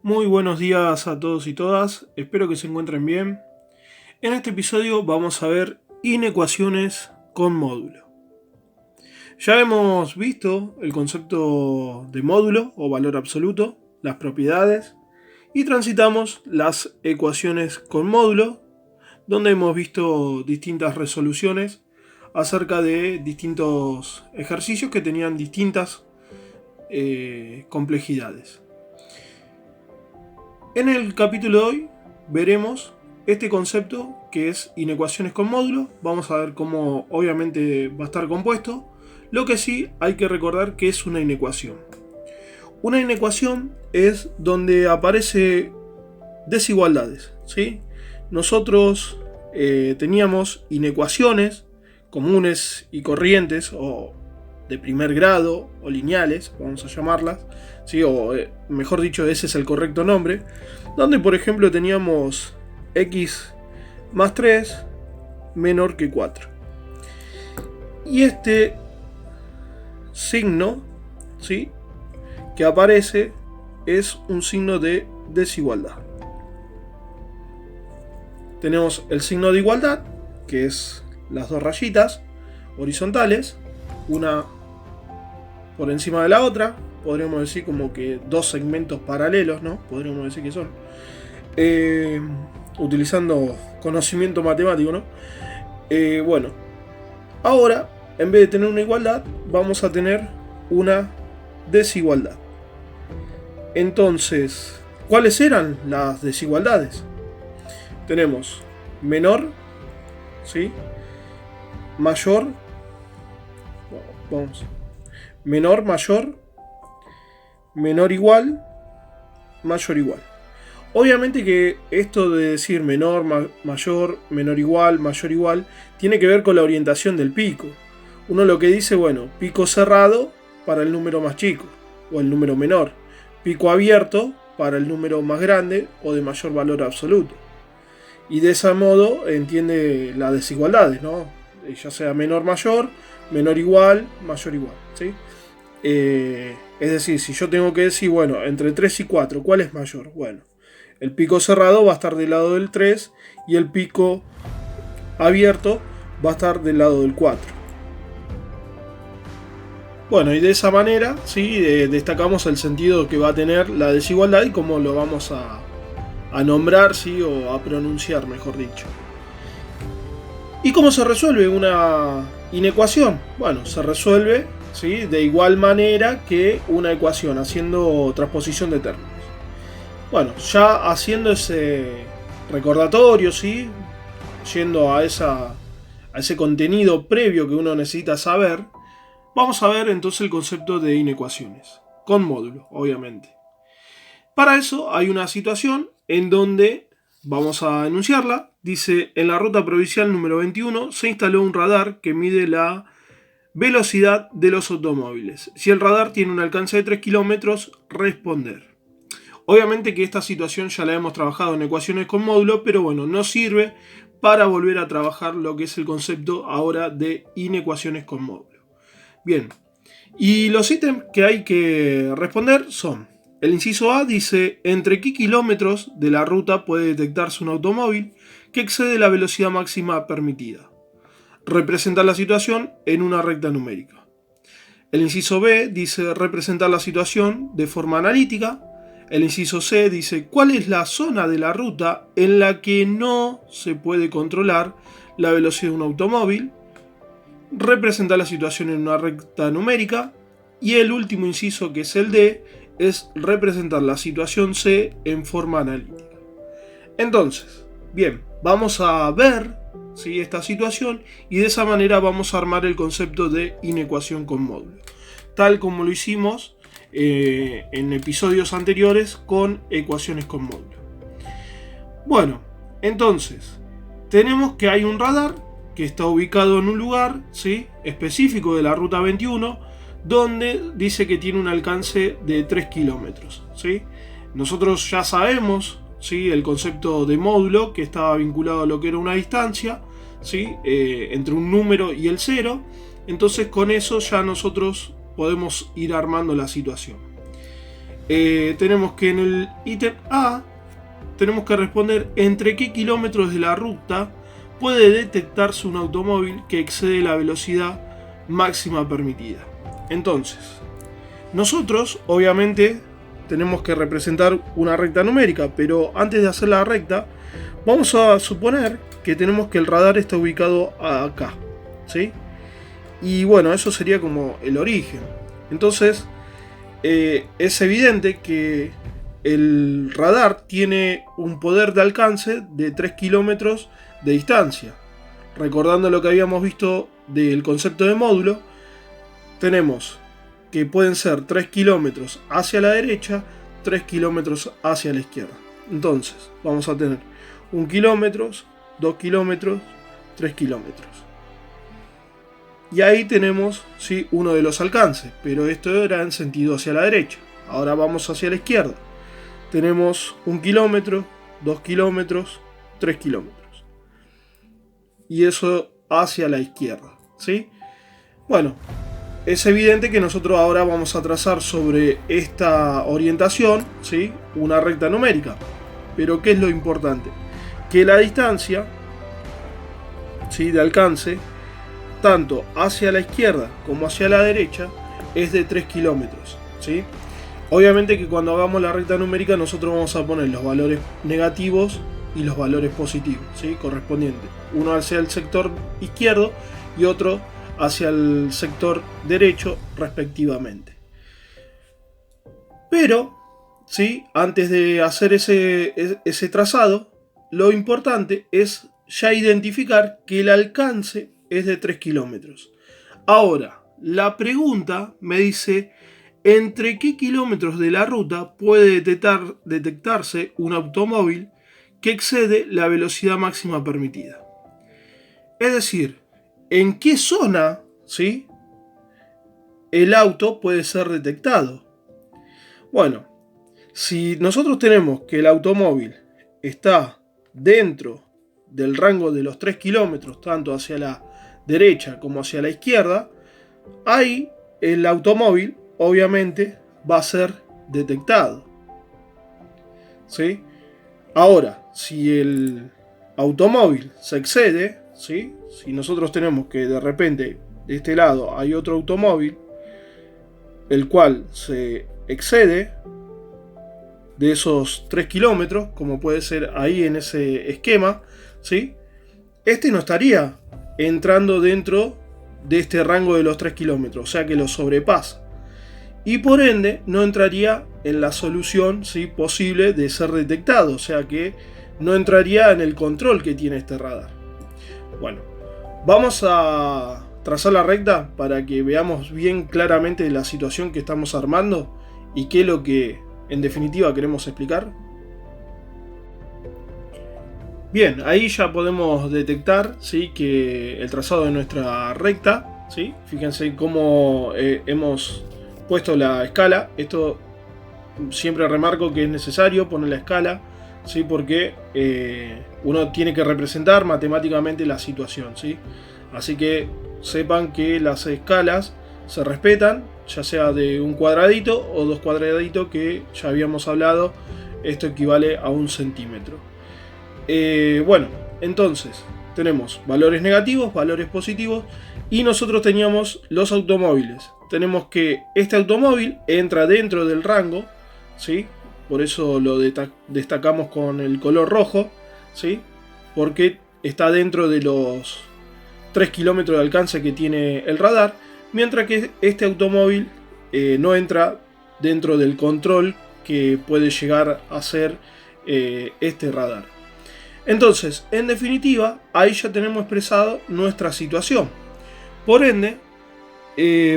Muy buenos días a todos y todas, espero que se encuentren bien. En este episodio vamos a ver inecuaciones con módulo. Ya hemos visto el concepto de módulo o valor absoluto, las propiedades, y transitamos las ecuaciones con módulo, donde hemos visto distintas resoluciones acerca de distintos ejercicios que tenían distintas complejidades. En el capítulo de hoy veremos este concepto que es inecuaciones con módulo. Vamos a ver cómo obviamente va a estar compuesto. Lo que sí hay que recordar que es una inecuación. Una inecuación es donde aparece desigualdades, ¿sí? Nosotros teníamos inecuaciones comunes y corrientes o de primer grado o lineales, vamos a llamarlas, ¿sí? O mejor dicho, ese es el correcto nombre, donde por ejemplo teníamos x más 3 menor que 4. Y este signo, ¿sí?, que aparece es un signo de desigualdad. Tenemos el signo de igualdad, que es las dos rayitas horizontales, una por encima de la otra, podríamos decir como que dos segmentos paralelos, ¿no? Podríamos decir que son. Utilizando conocimiento matemático, ¿no? Bueno, ahora, en vez de tener una igualdad, vamos a tener una desigualdad. Entonces, ¿cuáles eran las desigualdades? Tenemos menor, ¿sí?, mayor, vamos, menor, mayor, menor igual, mayor igual. Obviamente que esto de decir menor, mayor, menor igual, mayor igual, tiene que ver con la orientación del pico. Uno lo que dice, bueno, pico cerrado para el número más chico o el número menor, pico abierto para el número más grande o de mayor valor absoluto. Y de ese modo entiende las desigualdades, ¿no? Ya sea menor, mayor, menor igual, mayor igual, ¿sí? Es decir, si yo tengo que decir, bueno, entre 3 y 4, ¿cuál es mayor? Bueno, el pico cerrado va a estar del lado del 3 y el pico abierto va a estar del lado del 4. Bueno, y de esa manera, ¿sí?, destacamos el sentido que va a tener la desigualdad y cómo lo vamos a nombrar, ¿sí?, o a pronunciar, mejor dicho. ¿Y cómo se resuelve una inecuación? Bueno, se resuelve, ¿sí?, de igual manera que una ecuación, haciendo transposición de términos. Bueno, ya haciendo ese recordatorio, ¿sí?, yendo a ese contenido previo que uno necesita saber, vamos a ver entonces el concepto de inecuaciones, con módulo, obviamente. Para eso hay una situación en donde vamos a enunciarla. Dice, en la ruta provincial número 21 se instaló un radar que mide la velocidad de los automóviles. Si el radar tiene un alcance de 3 kilómetros, responder. Obviamente que esta situación ya la hemos trabajado en ecuaciones con módulo, pero bueno, nos sirve para volver a trabajar lo que es el concepto ahora de inecuaciones con módulo. Bien, y los ítems que hay que responder son: el inciso A dice, ¿entre qué kilómetros de la ruta puede detectarse un automóvil que excede la velocidad máxima permitida? Representar la situación en una recta numérica. El inciso B dice, representar la situación de forma analítica. El inciso C dice, ¿cuál es la zona de la ruta en la que no se puede controlar la velocidad de un automóvil? Representar la situación en una recta numérica. Y el último inciso, que es el D, es representar la situación C en forma analítica. Entonces, bien, vamos a ver, ¿sí?, esta situación y de esa manera vamos a armar el concepto de inecuación con módulo, tal como lo hicimos en episodios anteriores con ecuaciones con módulo. Bueno, entonces, tenemos que hay un radar que está ubicado en un lugar, ¿sí?, específico de la ruta 21, donde dice que tiene un alcance de 3 kilómetros, ¿sí? Nosotros ya sabemos, ¿sí?, el concepto de módulo, que estaba vinculado a lo que era una distancia, ¿sí?, entre un número y el 0. Entonces con eso ya nosotros podemos ir armando la situación. tenemos que en el ítem A tenemos que responder entre qué kilómetros de la ruta puede detectarse un automóvil que excede la velocidad máxima permitida. Entonces, nosotros obviamente tenemos que representar una recta numérica, pero antes de hacer la recta vamos a suponer que tenemos que el radar está ubicado acá, ¿sí? Y bueno, eso sería como el origen. Entonces es evidente que el radar tiene un poder de alcance de 3 kilómetros de distancia. Recordando lo que habíamos visto del concepto de módulo, tenemos que pueden ser 3 kilómetros hacia la derecha, 3 kilómetros hacia la izquierda. Entonces vamos a tener 1 kilómetro, 2 kilómetros, 3 kilómetros. Y ahí tenemos, ¿sí?, uno de los alcances, pero esto era en sentido hacia la derecha. Ahora vamos hacia la izquierda. Tenemos 1 kilómetro, 2 kilómetros, 3 kilómetros. Y eso hacia la izquierda, ¿sí? Bueno, es evidente que nosotros ahora vamos a trazar sobre esta orientación, ¿sí?, una recta numérica. Pero ¿qué es lo importante? Que la distancia, ¿sí?, de alcance, tanto hacia la izquierda como hacia la derecha, es de 3 kilómetros, ¿sí? Obviamente que cuando hagamos la recta numérica nosotros vamos a poner los valores negativos y los valores positivos, ¿sí?, correspondientes. Uno hacia el sector izquierdo y otro hacia el sector derecho respectivamente. Pero, ¿sí?, antes de hacer ese trazado, lo importante es ya identificar que el alcance es de 3 kilómetros. Ahora, la pregunta me dice: ¿entre qué kilómetros de la ruta puede detectarse un automóvil que excede la velocidad máxima permitida? Es decir, ¿en qué zona, ¿sí?, el auto puede ser detectado? Bueno, si nosotros tenemos que el automóvil está dentro del rango de los 3 kilómetros, tanto hacia la derecha como hacia la izquierda, ahí el automóvil obviamente va a ser detectado, ¿sí? Ahora, si el automóvil se excede, ¿sí?, si nosotros tenemos que de repente de este lado hay otro automóvil el cual se excede de esos 3 kilómetros, como puede ser ahí en ese esquema, ¿sí?, este no estaría entrando dentro de este rango de los 3 kilómetros, o sea que lo sobrepasa. Y por ende no entraría en la solución, ¿sí?, posible de ser detectado, o sea que no entraría en el control que tiene este radar. Bueno, vamos a trazar la recta para que veamos bien claramente la situación que estamos armando y qué es lo que en definitiva queremos explicar. Bien, ahí ya podemos detectar, ¿sí?, que el trazado de nuestra recta, ¿sí?, fíjense cómo hemos puesto la escala. Esto siempre remarco que es necesario poner la escala, ¿sí?, porque uno tiene que representar matemáticamente la situación, ¿sí? Así que sepan que las escalas se respetan, ya sea de un cuadradito o 2 cuadraditos, que ya habíamos hablado, esto equivale a 1 centímetro. Bueno, entonces tenemos valores negativos, valores positivos, y nosotros teníamos los automóviles. Tenemos que este automóvil entra dentro del rango, ¿sí?, por eso lo destacamos con el color rojo, ¿sí?, porque está dentro de los 3 kilómetros de alcance que tiene el radar, mientras que este automóvil no entra dentro del control que puede llegar a ser este radar. Entonces, en definitiva, ahí ya tenemos expresado nuestra situación. Por ende,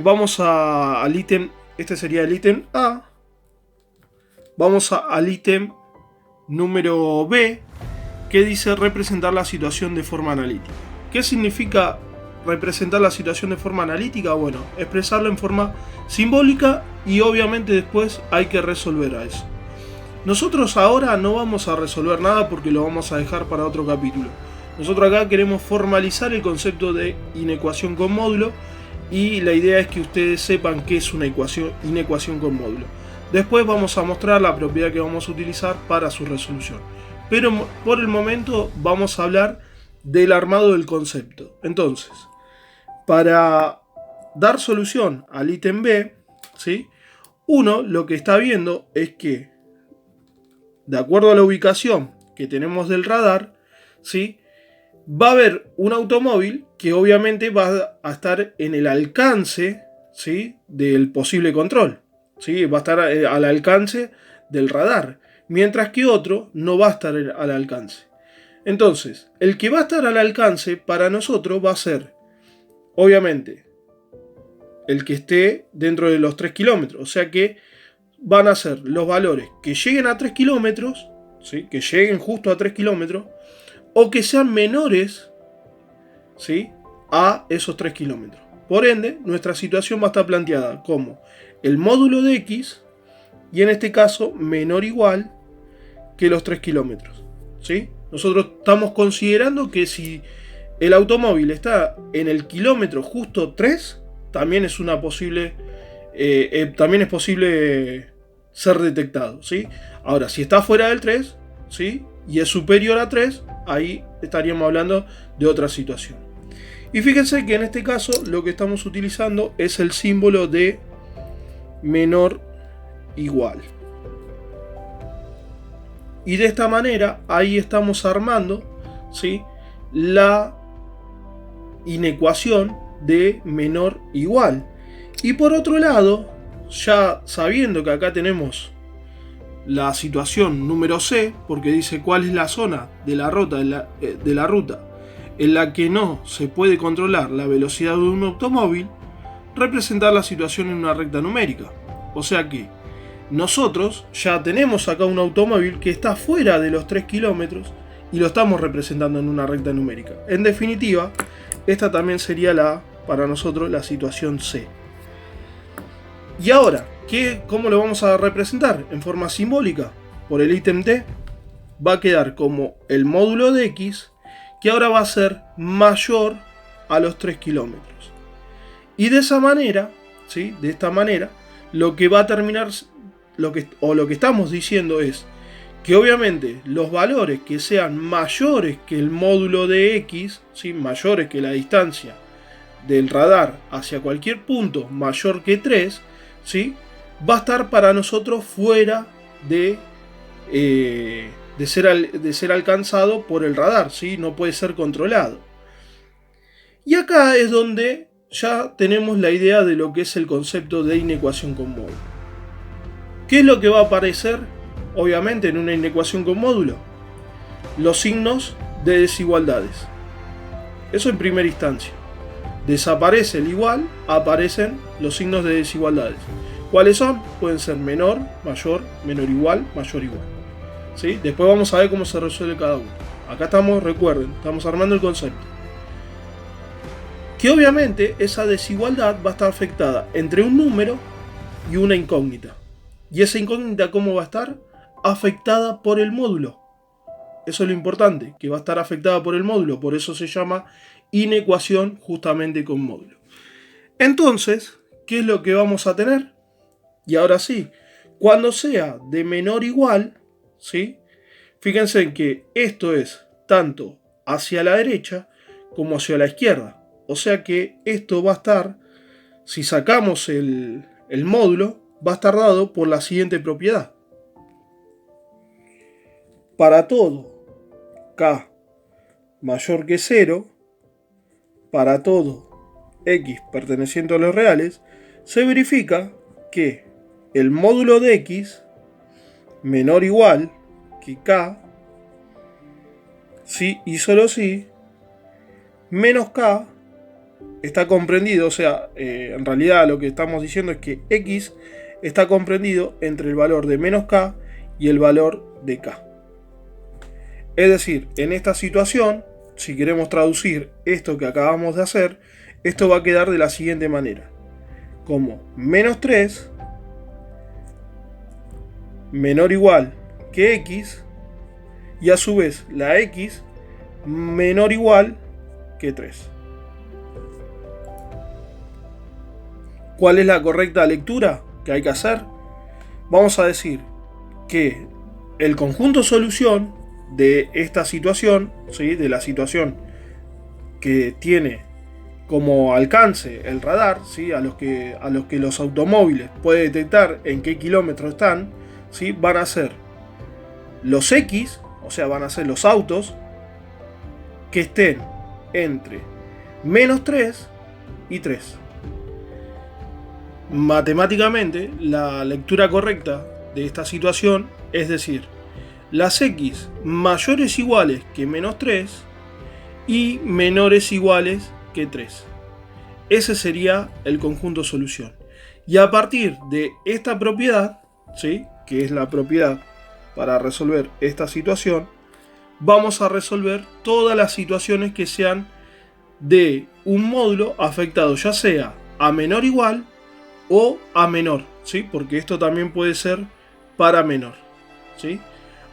vamos al ítem, este sería el ítem A. Vamos al ítem número B, que dice representar la situación de forma analítica. ¿Qué significa representar la situación de forma analítica? Bueno, expresarlo en forma simbólica y obviamente después hay que resolver a eso. Nosotros ahora no vamos a resolver nada porque lo vamos a dejar para otro capítulo. Nosotros acá queremos formalizar el concepto de inecuación con módulo y la idea es que ustedes sepan qué es una inecuación con módulo. Después vamos a mostrar la propiedad que vamos a utilizar para su resolución. Pero por el momento vamos a hablar del armado del concepto. Entonces, para dar solución al ítem B, ¿sí? Uno lo que está viendo es que, de acuerdo a la ubicación que tenemos del radar, ¿sí?, va a haber un automóvil que obviamente va a estar en el alcance, ¿sí?, del posible control, ¿sí? Va a estar al alcance del radar, mientras que otro no va a estar al alcance. Entonces, el que va a estar al alcance para nosotros va a ser, obviamente, el que esté dentro de los 3 kilómetros. O sea que van a ser los valores que lleguen a 3 kilómetros, ¿sí?, que lleguen justo a 3 kilómetros, o que sean menores, ¿sí?, a esos 3 kilómetros. Por ende, nuestra situación va a estar planteada como el módulo de X, y en este caso menor o igual que los 3 kilómetros, ¿sí? Nosotros estamos considerando que si el automóvil está en el kilómetro justo 3, también es posible ser detectado, ¿sí? Ahora, si está fuera del 3, ¿sí?, y es superior a 3, ahí estaríamos hablando de otra situación. Y fíjense que en este caso lo que estamos utilizando es el símbolo de menor igual. Y de esta manera ahí estamos armando, ¿sí?, la inecuación de menor igual. Y por otro lado, ya sabiendo que acá tenemos la situación número C, porque dice cuál es la zona de la ruta en la que no se puede controlar la velocidad de un automóvil, representar la situación en una recta numérica. O sea que nosotros ya tenemos acá un automóvil que está fuera de los 3 kilómetros y lo estamos representando en una recta numérica. En definitiva, esta también sería para nosotros la situación C. Y ahora, ¿cómo lo vamos a representar? En forma simbólica, por el ítem T, va a quedar como el módulo de X, que ahora va a ser mayor a los 3 kilómetros. Y de esa manera, ¿sí?, de esta manera, lo que va a terminar, lo que estamos diciendo es que obviamente los valores que sean mayores que el módulo de X, ¿sí?, mayores que la distancia del radar hacia cualquier punto mayor que 3, ¿sí?, va a estar para nosotros fuera de ser alcanzado por el radar, ¿sí?, no puede ser controlado. Y acá es donde ya tenemos la idea de lo que es el concepto de inecuación con módulo. ¿Qué es lo que va a aparecer, obviamente, en una inecuación con módulo? Los signos de desigualdades. Eso en primera instancia. Desaparece el igual, aparecen los signos de desigualdades. ¿Cuáles son? Pueden ser menor, mayor, menor igual, mayor igual, ¿sí? Después vamos a ver cómo se resuelve cada uno. Acá estamos, recuerden, estamos armando el concepto. Que obviamente esa desigualdad va a estar afectada entre un número y una incógnita. ¿Y esa incógnita cómo va a estar? Afectada por el módulo. Eso es lo importante, que va a estar afectada por el módulo. Por eso se llama inecuación justamente con módulo. Entonces, ¿qué es lo que vamos a tener? Y ahora sí, cuando sea de menor igual, ¿sí?, fíjense que esto es tanto hacia la derecha como hacia la izquierda. O sea que esto va a estar, si sacamos el módulo, va a estar dado por la siguiente propiedad. Para todo k mayor que 0, para todo x perteneciente a los reales, se verifica que el módulo de x menor o igual que k, si y solo si, menos k está comprendido, o sea, en realidad lo que estamos diciendo es que x está comprendido entre el valor de menos k y el valor de k. Es decir, en esta situación, si queremos traducir esto que acabamos de hacer, esto va a quedar de la siguiente manera. Como menos 3 menor o igual que x, y a su vez la x menor o igual que 3. ¿Cuál es la correcta lectura que hay que hacer? vamos a decir que el conjunto solución de esta situación, ¿sí? De la situación que tiene como alcance el radar, ¿sí? a los que los automóviles puede detectar en qué kilómetro están, ¿sí? Van a ser los X, o sea, van a ser los autos que estén entre -3 y 3. Matemáticamente, la lectura correcta de esta situación es decir, las X mayores o iguales que -3 y menores o iguales que 3. Ese sería el conjunto solución. Y a partir de esta propiedad, ¿sí? Que es la propiedad para resolver esta situación, vamos a resolver todas las situaciones que sean de un módulo afectado ya sea a menor o igual o a menor, ¿sí? Porque esto también puede ser para menor, ¿sí?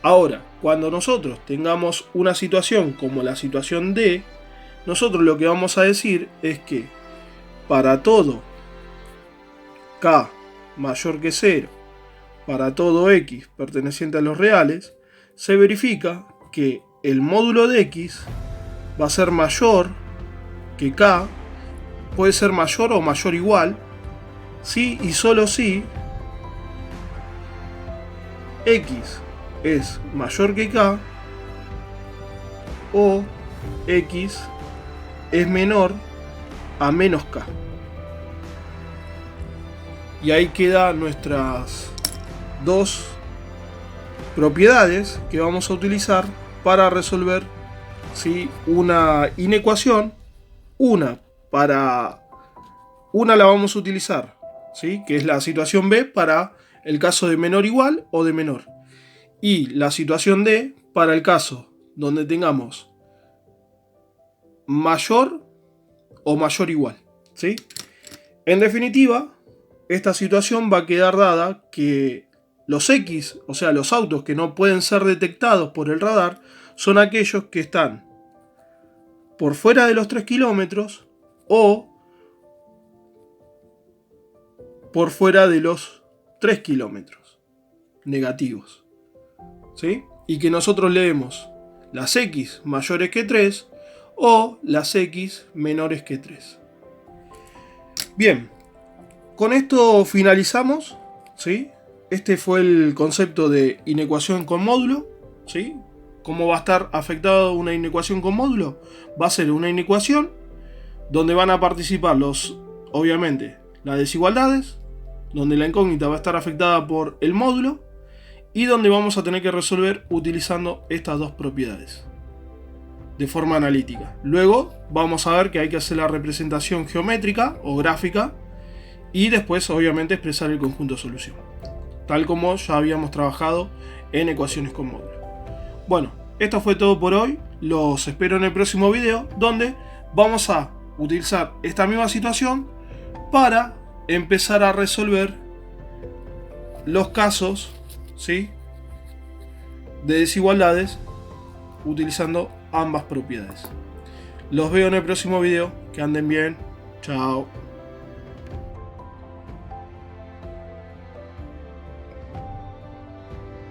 Ahora, cuando nosotros tengamos una situación como la situación D, nosotros lo que vamos a decir es que para todo K mayor que 0, para todo X perteneciente a los reales, se verifica que el módulo de X va a ser mayor que K, puede ser mayor o mayor o igual, si y solo si X es mayor que K o X es menor a menos K. Y ahí quedan nuestras dos propiedades que vamos a utilizar para resolver, ¿sí? Una inecuación. Una la vamos a utilizar, ¿sí? Que es la situación B para el caso de menor igual o de menor. Y la situación D para el caso donde tengamos mayor o mayor igual, ¿sí? En definitiva, esta situación va a quedar dada que los X, o sea, los autos que no pueden ser detectados por el radar, son aquellos que están por fuera de los 3 kilómetros o por fuera de los 3 kilómetros negativos, ¿sí? Y que nosotros leemos las X mayores que 3 o las X menores que 3. Bien, con esto finalizamos, ¿sí? Este fue el concepto de inecuación con módulo, ¿sí? ¿Cómo va a estar afectada una inecuación con módulo? Va a ser una inecuación donde van a participar obviamente, las desigualdades, donde la incógnita va a estar afectada por el módulo y donde vamos a tener que resolver utilizando estas dos propiedades de forma analítica. Luego vamos a ver que hay que hacer la representación geométrica o gráfica y después obviamente expresar el conjunto de solución, tal como ya habíamos trabajado en ecuaciones con módulo. Bueno, esto fue todo por hoy. Los espero en el próximo video, donde vamos a utilizar esta misma situación para empezar a resolver los casos, ¿sí? De desigualdades utilizando ambas propiedades. Los veo en el próximo video. Que anden bien. Chao.